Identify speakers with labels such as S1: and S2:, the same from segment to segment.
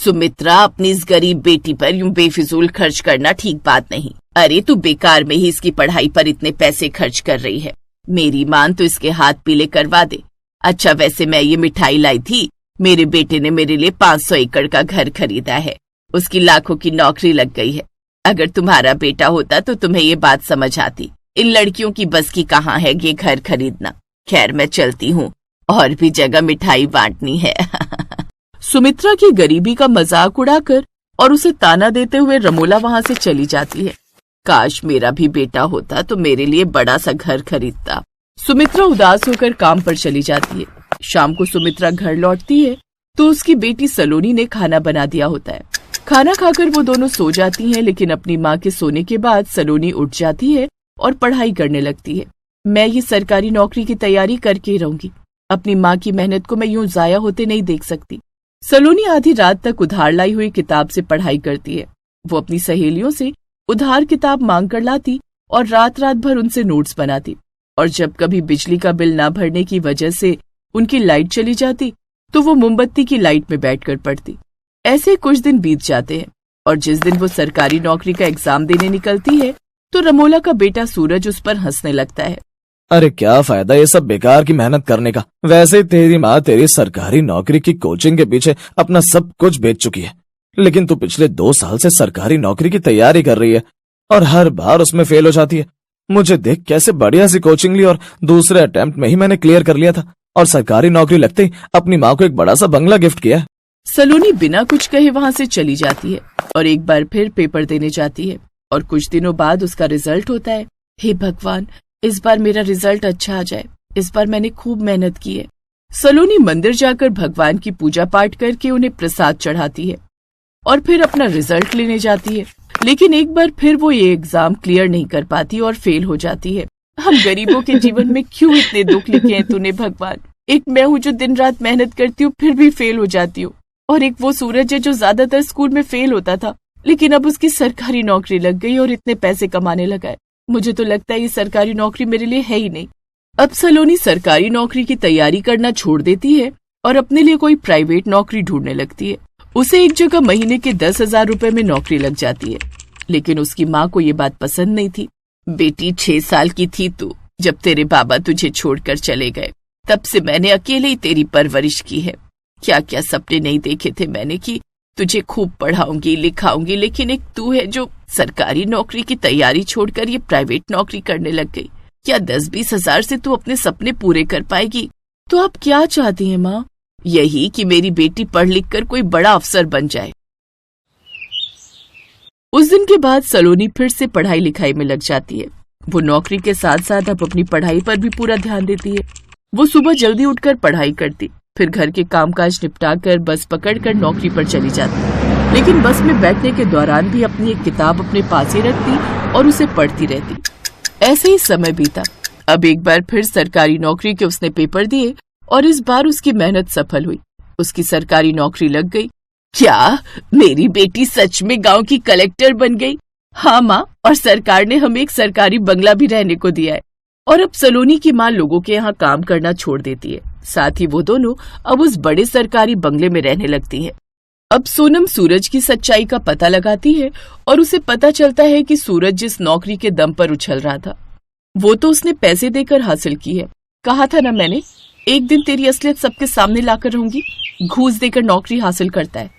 S1: सुमित्रा, अपनी इस गरीब बेटी पर यूं बेफिजूल खर्च करना ठीक बात नहीं। अरे तू बेकार में ही इसकी पढ़ाई पर इतने पैसे खर्च कर रही है। मेरी मान तो इसके हाथ पीले करवा दे। अच्छा वैसे मैं ये मिठाई लाई थी, मेरे बेटे ने मेरे लिए 500 एकड़ का घर खरीदा है। उसकी लाखों की नौकरी लग गई है। अगर तुम्हारा बेटा होता तो तुम्हें ये बात समझ आती। इन लड़कियों की बस की कहाँ है ये घर खरीदना। खैर मैं चलती हूँ, और भी जगह मिठाई बांटनी है।
S2: सुमित्रा की गरीबी का मजाक उड़ाकर और उसे ताना देते हुए रमोला वहां से चली जाती है।
S1: काश मेरा भी बेटा होता तो मेरे लिए बड़ा सा घर खरीदता।
S2: सुमित्रा उदास होकर काम पर चली जाती है। शाम को सुमित्रा घर लौटती है तो उसकी बेटी सलोनी ने खाना बना दिया होता है। खाना खाकर वो दोनों सो जाती हैं, लेकिन अपनी माँ के सोने के बाद सलोनी उठ जाती है और पढ़ाई करने लगती है। मैं ये सरकारी नौकरी की तैयारी करके रहूंगी। अपनी माँ की मेहनत को मैं यूं जाया होते नहीं देख सकती। सलोनी आधी रात तक उधार लाई हुई किताब से पढ़ाई करती है। वो अपनी सहेलियों से उधार किताब मांग कर लाती और रात रात भर उनसे नोट्स बनाती। और जब कभी बिजली का बिल ना भरने की वजह से उनकी लाइट चली जाती तो वो मोमबत्ती की लाइट में बैठकर पढ़ती। ऐसे कुछ दिन बीत जाते हैं और जिस दिन वो सरकारी नौकरी का एग्जाम देने निकलती है तो रमोला का बेटा सूरज उस पर हंसने लगता है।
S3: अरे क्या फायदा ये सब बेकार की मेहनत करने का। वैसे ही तेरी माँ तेरी सरकारी नौकरी की कोचिंग के पीछे अपना सब कुछ बेच चुकी है, लेकिन तू पिछले 2 साल से सरकारी नौकरी की तैयारी कर रही है और हर बार उसमें फेल हो जाती है। मुझे देख कैसे बढ़िया सी कोचिंग ली और दूसरे अटेम्प्ट में ही मैंने क्लियर कर लिया था और सरकारी नौकरी लगते ही अपनी माँ को एक बड़ा सा बंगला गिफ्ट किया।
S2: सलोनी बिना कुछ कहे वहां से चली जाती है और एक बार फिर पेपर देने जाती है और कुछ दिनों बाद उसका रिजल्ट होता है। हे भगवान, इस बार मेरा रिजल्ट अच्छा आ जाए। इस बार मैंने खूब मेहनत की है। सलोनी मंदिर जाकर भगवान की पूजा पाठ करके उन्हें प्रसाद चढ़ाती है और फिर अपना रिजल्ट लेने जाती है। लेकिन एक बार फिर वो ये एग्जाम क्लियर नहीं कर पाती और फेल हो जाती है। हम गरीबों के जीवन में क्यों इतने दुख लिखे हैं तूने भगवान। एक मैं हूँ जो दिन रात मेहनत करती हूँ फिर भी फेल हो जाती हूँ, और एक वो सूरज है जो ज्यादातर स्कूल में फेल होता था लेकिन अब उसकी सरकारी नौकरी लग गई और इतने पैसे कमाने लगा है। मुझे तो लगता है ये सरकारी नौकरी मेरे लिए है ही नहीं। अब सलोनी सरकारी नौकरी की तैयारी करना छोड़ देती है और अपने लिए कोई प्राइवेट नौकरी ढूंढने लगती है। उसे एक जगह महीने के 10,000 रुपए में नौकरी लग जाती है, लेकिन उसकी माँ को ये बात पसंद नहीं थी।
S1: बेटी 6 साल की थी तू जब तेरे बाबा तुझे छोड़कर चले गए। तब से मैंने अकेले ही तेरी परवरिश की है। क्या क्या सपने नहीं देखे थे मैंने कि तुझे खूब पढ़ाऊंगी लिखाऊंगी, लेकिन एक तू है जो सरकारी नौकरी की तैयारी छोड़कर ये प्राइवेट नौकरी करने लग गई। क्या 10-20 हजार से तू अपने सपने पूरे कर पाएगी?
S2: तो आप क्या चाहती हैं माँ?
S1: यही कि मेरी बेटी पढ़ लिख कर कोई बड़ा अफसर बन जाए।
S2: उस दिन के बाद सलोनी फिर से पढ़ाई लिखाई में लग जाती है। वो नौकरी के साथ साथ अब अपनी पढ़ाई पर भी पूरा ध्यान देती है। वो सुबह जल्दी उठकर पढ़ाई करती, फिर घर के कामकाज निपटाकर बस पकड़कर नौकरी पर चली जाती, लेकिन बस में बैठने के दौरान भी अपनी एक किताब अपने पास ही रखती और उसे पढ़ती रहती। ऐसे ही समय बीता। अब एक बार फिर सरकारी नौकरी के उसने पेपर दिए और इस बार उसकी मेहनत सफल हुई। उसकी सरकारी नौकरी लग गई।
S1: क्या मेरी बेटी सच में गांव की कलेक्टर बन गई?
S2: हाँ माँ, और सरकार ने हमें एक सरकारी बंगला भी रहने को दिया है। और अब सलोनी की माँ लोगों के यहाँ काम करना छोड़ देती है। साथ ही वो दोनों अब उस बड़े सरकारी बंगले में रहने लगती है। अब सोनम सूरज की सच्चाई का पता लगाती है और उसे पता चलता है कि सूरज जिस नौकरी के दम पर उछल रहा था वो तो उसने पैसे देकर हासिल की है। कहा था ना मैंने, एक दिन तेरी असलियत सबके सामने लाकर रहूंगी। घूस देकर नौकरी हासिल करता है।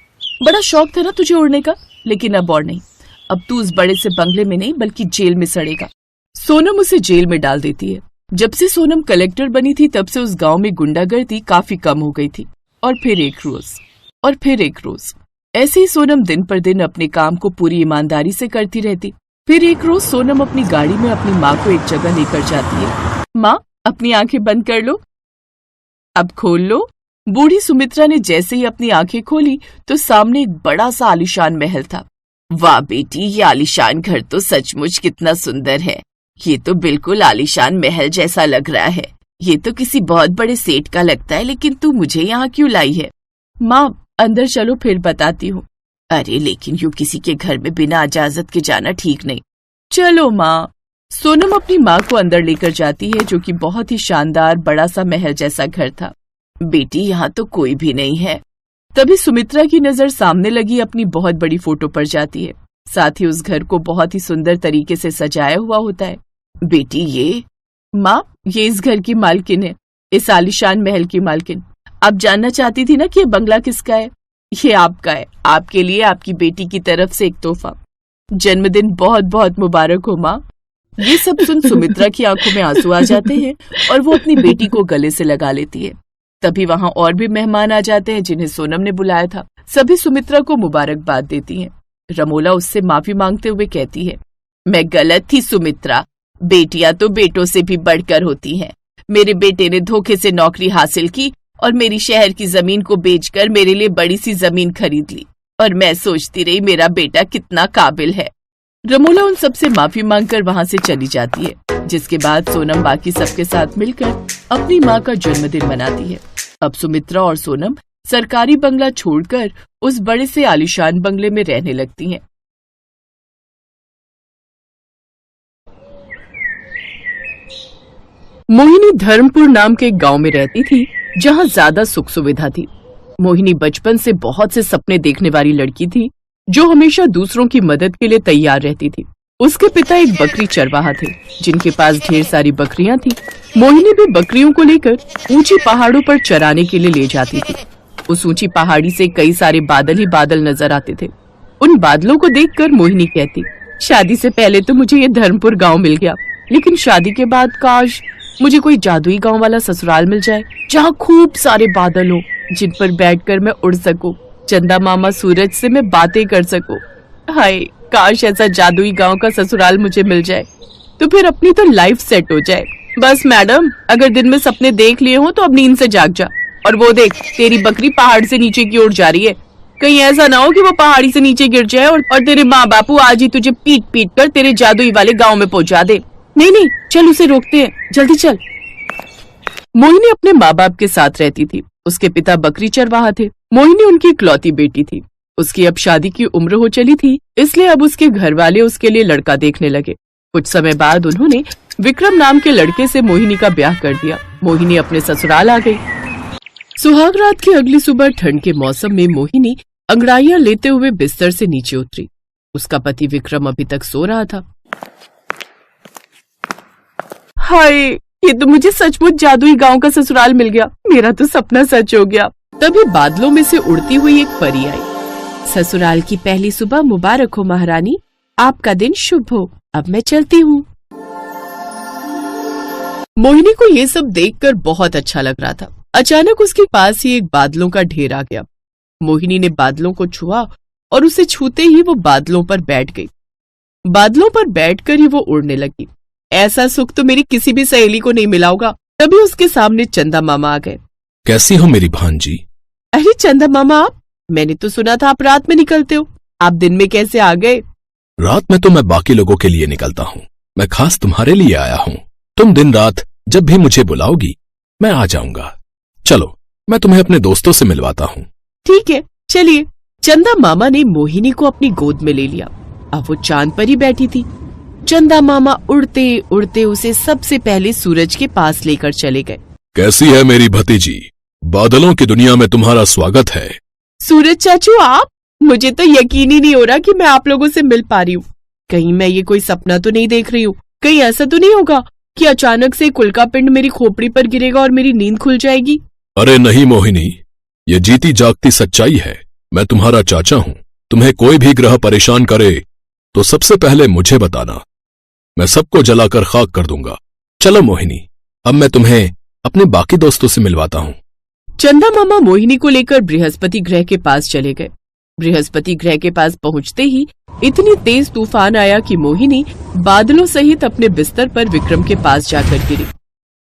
S2: बड़ा शौक था ना तुझे उड़ने का, लेकिन अब और नहीं। अब तू उस बड़े से बंगले में नहीं बल्कि जेल में सड़ेगा। सोनम उसे जेल में डाल देती है। जब से सोनम कलेक्टर बनी थी तब से उस गांव में गुंडागर्दी काफी कम हो गई थी। और फिर एक रोज ऐसे ही सोनम दिन पर दिन अपने काम को पूरी ईमानदारी से करती रहती। फिर एक रोज सोनम अपनी गाड़ी में अपनी माँ को एक जगह लेकर जाती है। माँ, अपनी आंखें बंद कर लो। अब खोल लो। बूढ़ी सुमित्रा ने जैसे ही अपनी आंखें खोली तो सामने एक बड़ा सा आलीशान महल था।
S1: वाह बेटी, ये आलीशान घर तो सचमुच कितना सुंदर है। ये तो बिल्कुल आलीशान महल जैसा लग रहा है। ये तो किसी बहुत बड़े सेठ का लगता है, लेकिन तू मुझे यहाँ क्यों लाई है?
S2: माँ, अंदर चलो फिर बताती हूँ।
S1: अरे लेकिन यूँ किसी के घर में बिना इजाजत के जाना ठीक नहीं।
S2: चलो माँ। सोनम अपनी माँ को अंदर लेकर जाती है, जो कि बहुत ही शानदार बड़ा सा महल जैसा घर था।
S1: बेटी, यहाँ तो कोई भी नहीं है।
S2: तभी सुमित्रा की नजर सामने लगी अपनी बहुत बड़ी फोटो पर जाती है। साथ ही उस घर को बहुत ही सुंदर तरीके से सजाया हुआ होता है।
S1: बेटी ये?
S2: माँ, ये इस घर की मालकिन है, इस आलीशान महल की मालकिन। आप जानना चाहती थी ना कि ये बंगला किसका है? ये आपका है, आपके लिए आपकी बेटी की तरफ से एक तोहफा। जन्मदिन बहुत बहुत मुबारक हो माँ। ये सब सुन सुमित्रा की आंखों में आंसू आ जाते हैं और वो अपनी बेटी को गले से लगा लेती है। तभी वहाँ और भी मेहमान आ जाते हैं जिन्हें सोनम ने बुलाया था। सभी सुमित्रा को मुबारकबाद देती हैं। रमोला उससे माफी मांगते हुए कहती है,
S1: मैं गलत थी सुमित्रा, बेटियां तो बेटों से भी बढ़कर होती हैं। मेरे बेटे ने धोखे से नौकरी हासिल की और मेरी शहर की जमीन को बेचकर मेरे लिए बड़ी सी जमीन खरीद ली, और मैं सोचती रही मेरा बेटा कितना काबिल है।
S2: रमोला उन सबसे माफी मांगकर वहाँ से चली जाती है, जिसके बाद सोनम बाकी सबके साथ मिलकर अपनी माँ का जन्मदिन मनाती है। अब सुमित्रा और सोनम सरकारी बंगला छोड़कर उस बड़े से आलीशान बंगले में रहने लगती हैं। मोहिनी धर्मपुर नाम के एक गांव में रहती थी, जहां ज्यादा सुख सुविधा थी। मोहिनी बचपन से बहुत से सपने देखने वाली लड़की थी, जो हमेशा दूसरों की मदद के लिए तैयार रहती थी। उसके पिता एक बकरी चरवाहा थे, जिनके पास ढेर सारी बकरियां थी। मोहिनी भी बकरियों को लेकर ऊंची पहाड़ों पर चराने के लिए ले जाती थी। उस ऊंची पहाड़ी से कई सारे बादल ही बादल नजर आते थे। उन बादलों को देखकर मोहिनी कहती, शादी से पहले तो मुझे ये धर्मपुर गांव मिल गया, लेकिन शादी के बाद काश मुझे कोई जादुई गांव वाला ससुराल मिल जाए, जहाँ खूब सारे बादल हो, जिन पर बैठकर मैं उड़ सकूं, चंदा मामा सूरज से मैं बातें कर सकूं। हाय, काश ऐसा जादुई गांव का ससुराल मुझे मिल जाए, तो फिर अपनी तो लाइफ सेट हो जाए। बस मैडम, अगर दिन में सपने देख लिए हो तो अब नींद से जाग जा। और वो देख, तेरी बकरी पहाड़ से नीचे की ओर जा रही है। कहीं ऐसा ना हो कि वो पहाड़ी से नीचे गिर जाए और तेरे माँ बापू आज ही तुझे पीट पीट कर तेरे जादुई वाले गांव में पहुंचा दे। नहीं नहीं, चल उसे रोकते हैं, जल्दी चल। मोहिनी अपने माँ बाप के साथ रहती थी। उसके पिता बकरी चरवाहा थे। मोहिनी उनकी इकलौती बेटी थी। उसकी अब शादी की उम्र हो चली थी, इसलिए अब उसके घर वाले उसके लिए लड़का देखने लगे। कुछ समय बाद उन्होंने विक्रम नाम के लड़के से मोहिनी का ब्याह कर दिया। मोहिनी अपने ससुराल आ गई। सुहाग रात की अगली सुबह ठंड के मौसम में मोहिनी अंगड़ाइयां लेते हुए बिस्तर से नीचे उतरी। उसका पति विक्रम अभी तक सो रहा था। हाय, ये तो मुझे सचमुच जादुई गांव का ससुराल मिल गया। मेरा तो सपना सच हो गया। तभी बादलों में से उड़ती हुई एक परी आई। ससुराल की पहली सुबह मुबारक हो महारानी, आपका दिन शुभ हो। अब मैं चलती हूँ। मोहिनी को ये सब देखकर बहुत अच्छा लग रहा था। अचानक उसके पास ही एक बादलों का ढेर आ गया। मोहिनी ने बादलों को छुआ और उसे छूते ही वो बादलों पर बैठ गई। बादलों पर बैठकर ही वो उड़ने लगी। ऐसा सुख तो मेरी किसी भी सहेली को नहीं मिला होगा। तभी उसके सामने चंदा मामा आ गए।
S4: कैसी हो मेरी भांजी?
S2: अरे चंदा मामा, आप? मैंने तो सुना था आप रात में निकलते हो। आप दिन में कैसे आ गए?
S4: रात में तो मैं बाकी लोगों के लिए निकलता हूँ, मैं खास तुम्हारे लिए आया हूँ। तुम दिन रात जब भी मुझे बुलाओगी मैं आ जाऊंगा। चलो, मैं तुम्हें अपने दोस्तों से मिलवाता हूँ।
S2: ठीक है, चलिए। चंदा मामा ने मोहिनी को अपनी गोद में ले लिया। अब वो चांद पर ही बैठी थी। चंदा मामा उड़ते उड़ते उसे सबसे पहले सूरज के पास लेकर चले गए।
S4: कैसी है मेरी भतीजी? बादलों की दुनिया में तुम्हारा स्वागत है।
S2: सूरज चाचू, आप? मुझे तो यकीन ही नहीं हो रहा कि मैं आप लोगों से मिल पा रही हूँ। कहीं मैं ये कोई सपना तो नहीं देख रही हूँ? कहीं ऐसा तो नहीं होगा कि अचानक से कुल का पिंड मेरी खोपड़ी पर गिरेगा और मेरी नींद खुल जाएगी?
S4: अरे नहीं मोहिनी, ये जीती जागती सच्चाई है। मैं तुम्हारा चाचा हूँ। तुम्हें कोई भी ग्रह परेशान करे तो सबसे पहले मुझे बताना, मैं सबको जलाकर खाक कर दूंगा। चलो मोहिनी, अब मैं तुम्हें अपने बाकी दोस्तों से मिलवाता हूँ।
S2: चंदा मामा मोहिनी को लेकर बृहस्पति ग्रह के पास चले गए। बृहस्पति ग्रह के पास पहुंचते ही इतनी तेज तूफान आया कि मोहिनी बादलों सहित अपने बिस्तर पर विक्रम के पास जाकर गिरी।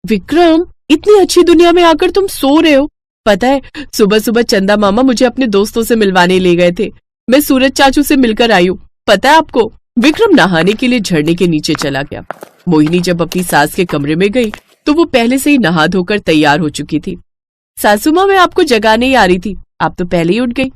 S2: विक्रम, इतनी अच्छी दुनिया में आकर तुम सो रहे हो? पता है, सुबह सुबह चंदा मामा मुझे अपने दोस्तों से मिलवाने ले गए थे। मैं सूरज चाचू से मिलकर आई हूँ। पता है आपको? विक्रम नहाने के लिए झरने के नीचे चला गया। मोहिनी जब अपनी सास के कमरे में गई तो वो पहले से ही नहा धोकर तैयार हो चुकी थी। सासू माँ, मैं आपको जगाने ही आ रही थी, आप तो पहले ही उठ गई।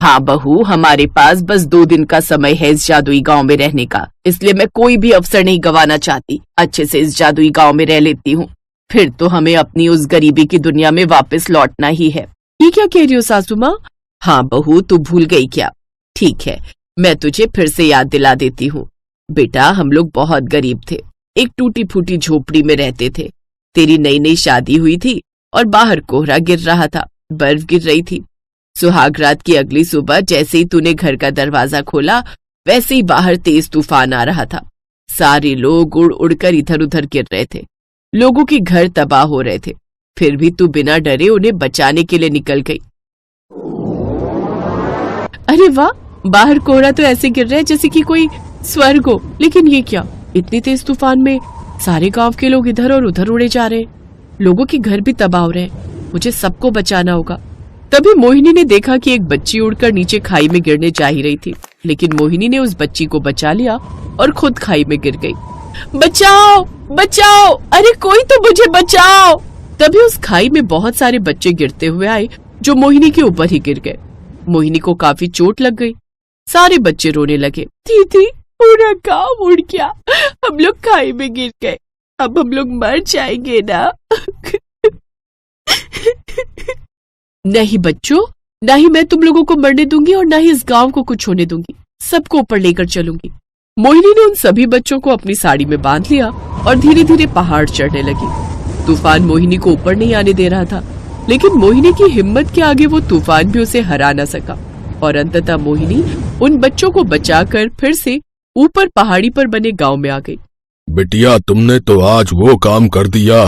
S1: हाँ बहू, हमारे पास बस 2 दिन का समय है इस जादुई गांव में रहने का, इसलिए मैं कोई भी अवसर नहीं गंवाना चाहती। अच्छे से इस जादुई गांव में रह लेती हूँ, फिर तो हमें अपनी उस गरीबी की दुनिया में वापस लौटना ही है।
S2: ये क्या कह रही हो सासू माँ? हाँ बहू, तू भूल गई क्या? ठीक है, मैं तुझे फिर से याद दिला देती हूँ। बेटा, हम लोग बहुत गरीब थे, एक टूटी फूटी झोपड़ी में रहते थे। तेरी नई नई शादी हुई थी और बाहर कोहरा गिर रहा था, बर्फ गिर रही थी। सुहाग रात की अगली सुबह जैसे ही तूने घर का दरवाजा खोला, वैसे ही बाहर तेज तूफान आ रहा था। सारे लोग उड़ उड़कर इधर उधर गिर रहे थे, लोगों के घर तबाह हो रहे थे। फिर भी तू बिना डरे उन्हें बचाने के लिए निकल गई। अरे वाह, बाहर कोहरा तो ऐसे गिर रहा है जैसे कि कोई स्वर्ग हो, लेकिन ये क्या? इतनी तेज तूफान में सारे गांव के लोग इधर और उधर उड़े जा रहे हैं, लोगों के घर भी तबाह हो रहे हैं। मुझे सबको बचाना होगा। तभी मोहिनी ने देखा कि एक बच्ची उड़कर नीचे खाई में गिरने जा ही रही थी, लेकिन मोहिनी ने उस बच्ची को बचा लिया और खुद खाई में गिर गई। बचाओ बचाओ, अरे कोई तो मुझे बचाओ। तभी उस खाई में बहुत सारे बच्चे गिरते हुए आए जो मोहिनी के ऊपर ही गिर गए। मोहिनी को काफी चोट लग गई। सारे बच्चे रोने लगे। दीदी, पूरा गांव उड़ गया, हम लोग खाई में गिर गए, अब हम लोग मर जाएंगे ना। नहीं बच्चों, ना ही मैं तुम लोगों को मरने दूंगी और ना ही इस गांव को कुछ होने दूंगी, सबको ऊपर लेकर चलूंगी। मोहिनी ने उन सभी बच्चों को अपनी साड़ी में बांध लिया और धीरे धीरे पहाड़ चढ़ने लगी। तूफान मोहिनी को ऊपर नहीं आने दे रहा था, लेकिन मोहिनी की हिम्मत के आगे वो तूफान भी उसे हरा न सका और अंततः मोहिनी उन बच्चों को बचाकर फिर से ऊपर पहाड़ी पर बने गांव में आ गई।
S4: बिटिया, तुमने तो आज वो काम कर दिया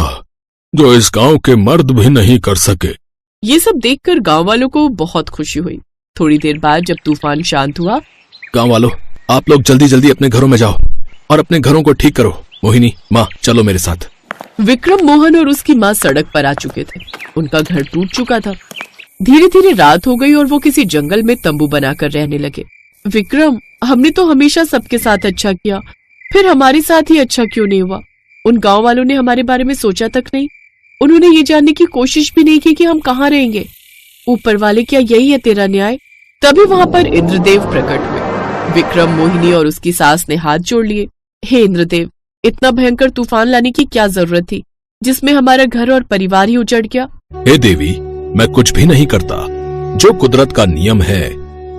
S4: जो इस गांव के मर्द भी नहीं कर सके।
S2: ये सब देखकर गांव वालों को बहुत खुशी हुई। थोड़ी देर बाद जब तूफान शांत हुआ,
S4: गांव वालों, आप लोग जल्दी जल्दी अपने घरों में जाओ और अपने घरों को ठीक करो। मोहिनी, माँ, चलो मेरे साथ।
S2: विक्रम, मोहन और उसकी माँ सड़क पर आ चुके थे। उनका घर टूट चुका था। धीरे धीरे रात हो गई और वो किसी जंगल में तंबू बनाकर रहने लगे। विक्रम, हमने तो हमेशा सबके साथ अच्छा किया, फिर हमारे साथ ही अच्छा क्यों नहीं हुआ? उन गांव वालों ने हमारे बारे में सोचा तक नहीं। उन्होंने ये जानने की कोशिश भी नहीं की कि हम कहाँ रहेंगे। ऊपर वाले, क्या यही है तेरा न्याय? तभी वहां पर इंद्रदेव प्रकट हुए। विक्रम, मोहिनी और उसकी सास ने हाथ जोड़ लिए। हे इंद्रदेव, इतना भयंकर तूफान लाने की क्या जरूरत थी जिसमें हमारा घर और परिवार ही उजड़ गया?
S4: हे देवी, मैं कुछ भी नहीं करता। जो कुदरत का नियम है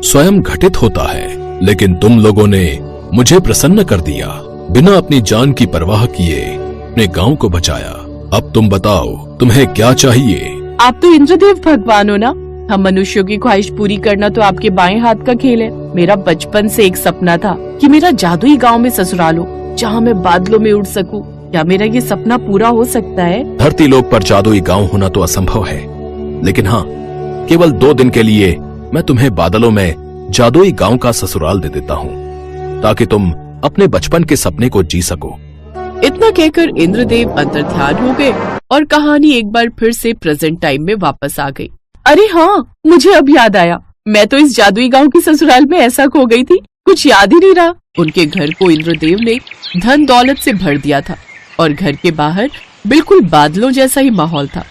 S4: स्वयं घटित होता है, लेकिन तुम लोगों ने मुझे प्रसन्न कर दिया। बिना अपनी जान की परवाह किए अपने गांव को बचाया। अब तुम बताओ, तुम्हें क्या चाहिए?
S2: आप तो इंद्रदेव भगवान हो ना। हम मनुष्यों की ख्वाहिश पूरी करना तो आपके बाएं हाथ का खेल है। मेरा बचपन से एक सपना था कि मेरा जादुई गांव में ससुराल हो, जहां मैं बादलों में उड़ सकूं। क्या मेरा ये सपना पूरा हो सकता है?
S4: धरती लोक पर जादुई गांव होना तो असंभव है, लेकिन हाँ, केवल 2 दिन के लिए मैं तुम्हें बादलों में जादुई गांव का ससुराल दे देता हूँ, ताकि तुम अपने बचपन के सपने को जी सको।
S2: इतना कहकर इंद्रदेव अंतर्ध्यान हो गए और कहानी एक बार फिर से प्रेजेंट टाइम में वापस आ गई। अरे हाँ, मुझे अब याद आया, मैं तो इस जादुई गांव की ससुराल में ऐसा खो गई थी, कुछ याद ही नहीं रहा। उनके घर को इंद्रदेव ने धन दौलत से भर दिया था और घर के बाहर बिल्कुल बादलों जैसा ही माहौल था।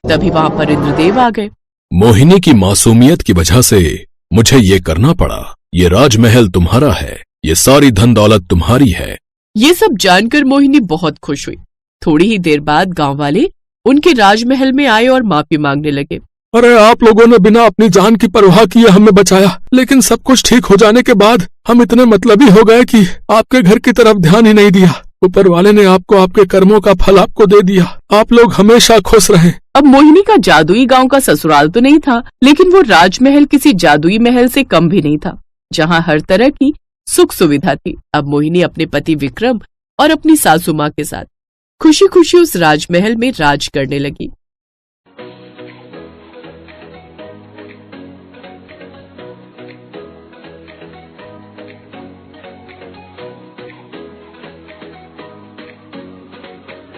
S2: तभी वहाँ पर इंद्रदेव आ गए।
S4: मोहिनी की मासूमियत की वजह से मुझे ये करना पड़ा। ये राजमहल तुम्हारा है, ये सारी धन दौलत तुम्हारी है।
S2: ये सब जानकर मोहिनी बहुत खुश हुई। थोड़ी ही देर बाद गांव वाले उनके राजमहल में आए और माफी मांगने लगे।
S4: अरे, आप लोगों ने बिना अपनी जान की परवाह किए हमें बचाया, लेकिन सब कुछ ठीक हो जाने के बाद हम इतने मतलबी हो गए कि आपके घर की तरफ ध्यान ही नहीं दिया। ऊपर वाले ने आपको आपके कर्मों का फल आपको दे दिया। आप लोग हमेशा खुश रहे।
S2: अब मोहिनी का जादुई गांव का ससुराल तो नहीं था, लेकिन वो राजमहल किसी जादुई महल से कम भी नहीं था, जहां हर तरह की सुख सुविधा थी। अब मोहिनी अपने पति विक्रम और अपनी सासू माँ के साथ खुशी खुशी उस राजमहल में राज करने लगी।